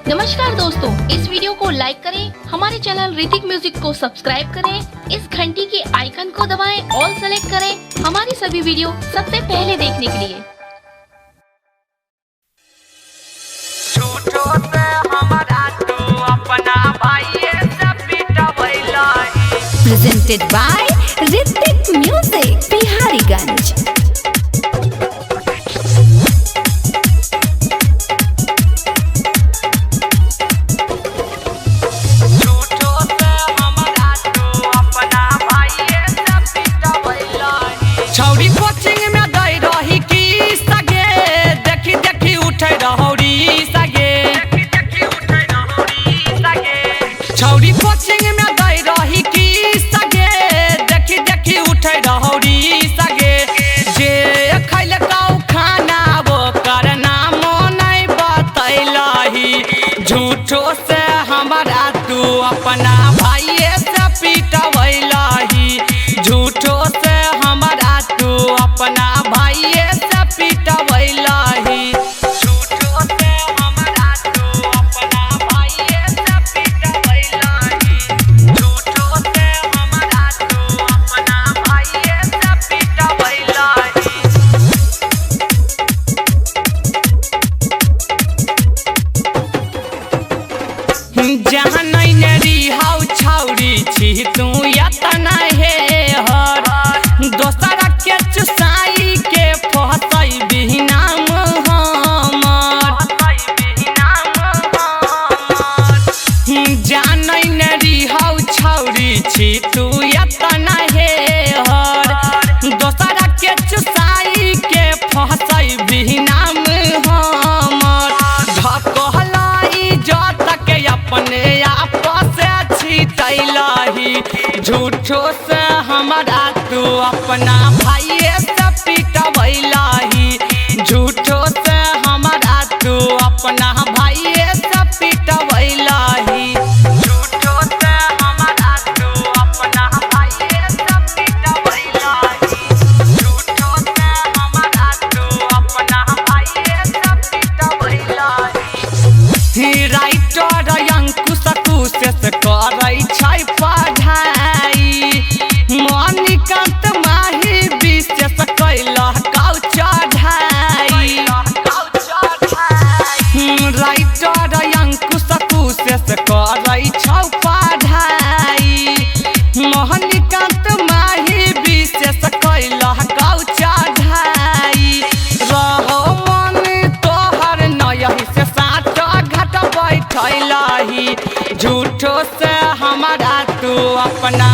नमस्कार दोस्तों, इस वीडियो को लाइक करें, हमारे चैनल ऋतिक म्यूजिक को सब्सक्राइब करें, इस घंटी के आइकन को दबाएं, ऑल सेलेक्ट करें हमारी सभी वीडियो सबसे पहले देखने के लिए। Presented by Hrithik Music, Bihariganj। छौरी कोचिंग में गई रही की सगे, देखी देखी उठे रहौरी सगे। छौरी कोचिंग में गई रही की सगे, देखी देखी उठे रहौरी सगे। जे खैल कौ खाना वो कर नामो नहीं बतैलही, झूठो से हमारा तू अपना भाइये से पिटवैलही, झूठो से हमारा तू अपना भाइये से पिटवैलही, झूठो से हमारा तू अपना भाइये से पिटवैलही, झूठो से हमारा तू अपना भाइये से पिटवैलही। जहाँ नहीं रिहाउ छौरी छी तू यतना हे हर, दोसरा के चुसाई के फसई बिहनाम हमर। जहाँ नहीं रिहाउ छौरी छी तू यतना हे हर, दोसरा के चुसाई के फसई बिहनाम हमर। ढकलाई जत के अपने आप से छिटैलही, झूठो से हमारा तू अपना भाइये से पिटवैलही, झूठो से हमारा तू अपना भाइये से पिटवैलही, झूठो से हमारा तू अपना भाइये से पिटवैलही, झूठो से हमारा तू अपना भाइये से पिटवैलही। राइटर अंकुश कुशेष करै छै पढ़ाई, मणिकांत माही विशेष कैलह कौ चढ़ाई। राइटर अंकुश कुशेष करै छौ पढ़ाई, मणिकांत माही विशेष कैलह कौ चढ़ाई। रहो मन तोहर नयही से साथ घाट बैठैलही, झूठो से हमारा तू अपना